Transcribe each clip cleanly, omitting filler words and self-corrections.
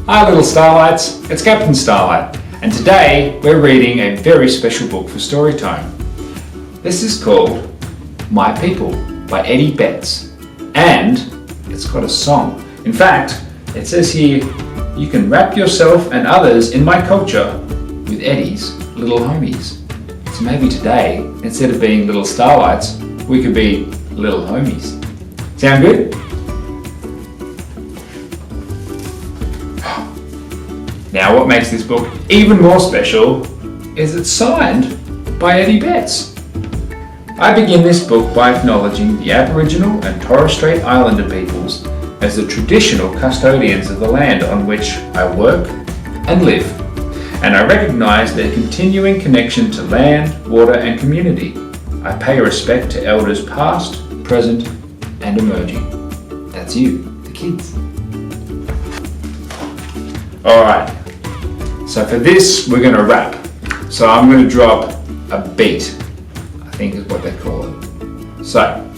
Hi little Starlights, it's Captain Starlight, and today we're reading a very special book for story time. This is called My People by Eddie Betts, and it's got a song. In fact, it says here, you can wrap yourself and others in my culture with Eddie's little homies. So maybe today, instead of being little Starlights, we could be little homies. Sound good? Now what makes this book even more special is it's signed by Eddie Betts. I begin this book by acknowledging the Aboriginal and Torres Strait Islander peoples as the traditional custodians of the land on which I work and live, and I recognise their continuing connection to land, water and community. I pay respect to elders past, present and emerging. That's you, the kids. Alright, so for this we're going to rap. So I'm going to drop a beat, I think is what they call it. So,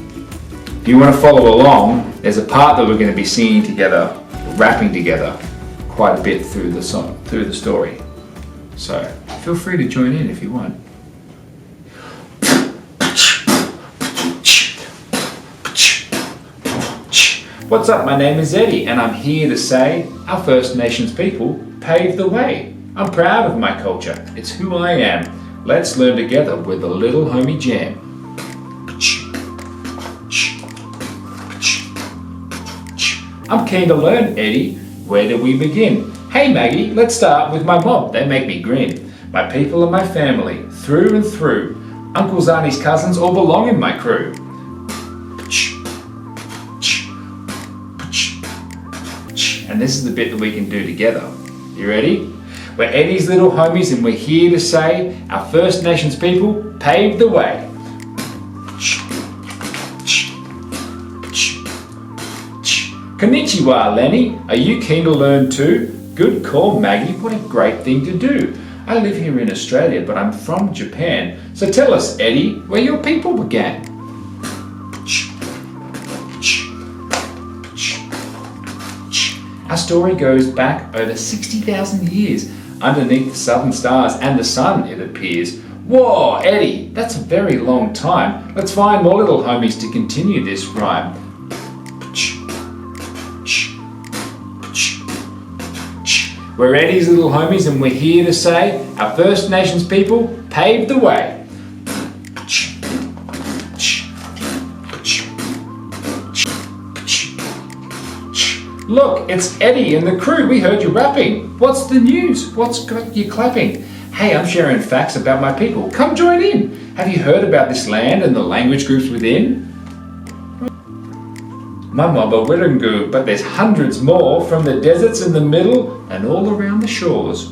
if you want to follow along, there's a part that we're going to be singing together, rapping together quite a bit through the song, through the story. So feel free to join in if you want. What's up, my name is Eddie and I'm here to say our First Nations people paved the way. I'm proud of my culture, it's who I am. Let's learn together with a little homie jam. I'm keen to learn, Eddie. Where do we begin? Hey Maggie, let's start with my mob, they make me grin. My people are my family, through and through. Uncles, aunties, cousins all belong in my crew. And this is the bit that we can do together. You ready? We're Eddie's little homies and we're here to say our First Nations people paved the way. Konnichiwa, Lenny. Are you keen to learn too? Good call, Maggie. What a great thing to do. I live here in Australia, but I'm from Japan. So tell us, Eddie, where your people began. Our story goes back over 60,000 years, underneath the southern stars and the sun, it appears. Whoa, Eddie, that's a very long time. Let's find more little homies to continue this rhyme. We're Eddie's little homies and we're here to say our First Nations people paved the way. Look, it's Eddie and the crew. We heard you rapping. What's the news? What's got you clapping? Hey, I'm sharing facts about my people. Come join in. Have you heard about this land and the language groups within? My mob are Wirangu, but there's hundreds more from the deserts in the middle and all around the shores.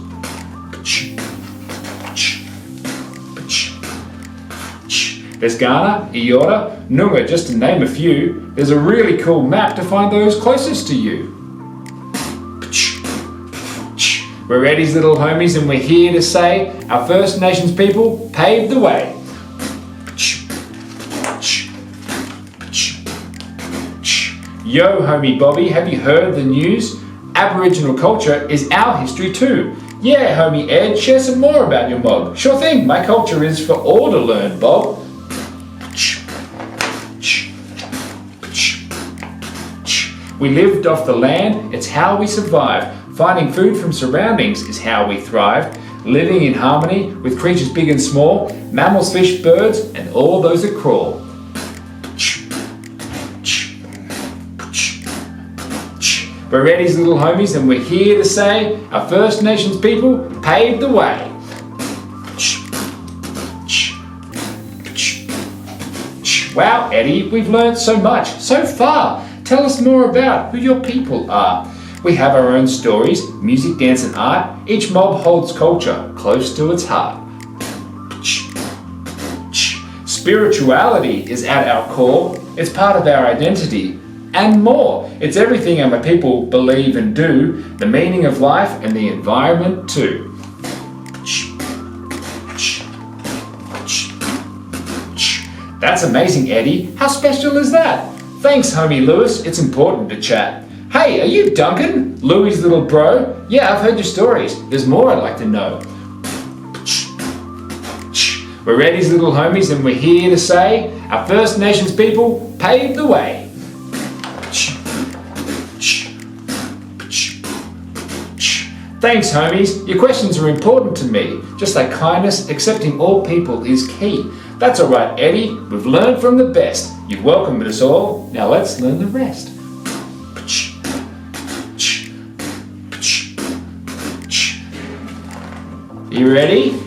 There's Ghana, Eora, Noongar, just to name a few. There's a really cool map to find those closest to you. We're Eddie's little homies and we're here to say our First Nations people paved the way. Yo, homie Bobby, have you heard the news? Aboriginal culture is our history too. Yeah, homie Ed, share some more about your mob. Sure thing, my culture is for all to learn, Bob. We lived off the land, it's how we survived. Finding food from surroundings is how we thrived. Living in harmony with creatures big and small, mammals, fish, birds, and all those that crawl. We're Eddie's little homies and we're here to say our First Nations people paved the way. Wow, Eddie, we've learned so much, so far. Tell us more about who your people are. We have our own stories, music, dance and art. Each mob holds culture close to its heart. Spirituality is at our core. It's part of our identity. And more. It's everything our people believe and do, the meaning of life and the environment too. That's amazing, Eddie. How special is that? Thanks, homie Lewis. It's important to chat. Hey, are you Duncan? Louie's little bro? Yeah, I've heard your stories. There's more I'd like to know. We're Eddie's little homies and we're here to say our First Nations people paved the way. Thanks, homies. Your questions are important to me. Just like kindness, accepting all people is key. That's all right, Eddie. We've learned from the best. You've welcomed us all. Now let's learn the rest. You ready?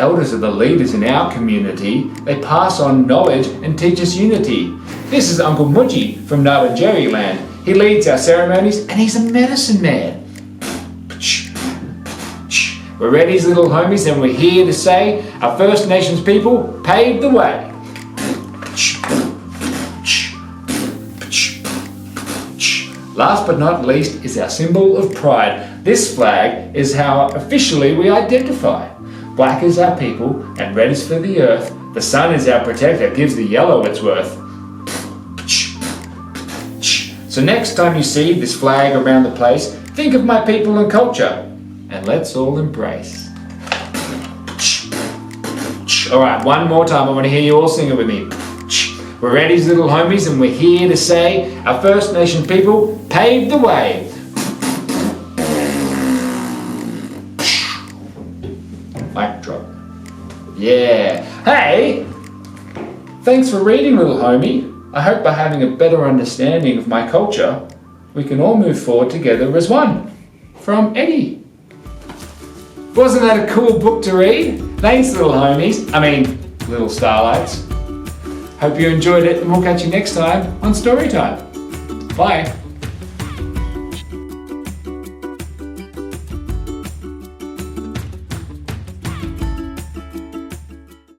Elders are the leaders in our community. They pass on knowledge and teach us unity. This is Uncle Mudgy from Ngarrindjeri land. He leads our ceremonies and he's a medicine man. We're Eddie's little homies and we're here to say our First Nations people paved the way. Last but not least is our symbol of pride. This flag is how officially we identify. Black is our people and red is for the earth. The sun is our protector, gives the yellow its worth. So next time you see this flag around the place, think of my people and culture, and let's all embrace. Alright, one more time, I want to hear you all sing it with me. We're Eddie's little homies and we're here to say our First Nation people paved the way. Mic drop. Yeah. Hey! Thanks for reading, little homie. I hope by having a better understanding of my culture, we can all move forward together as one. From Eddie. Wasn't that a cool book to read? Thanks, little homies. Little Starlights. Hope you enjoyed it and we'll catch you next time on Storytime. Bye.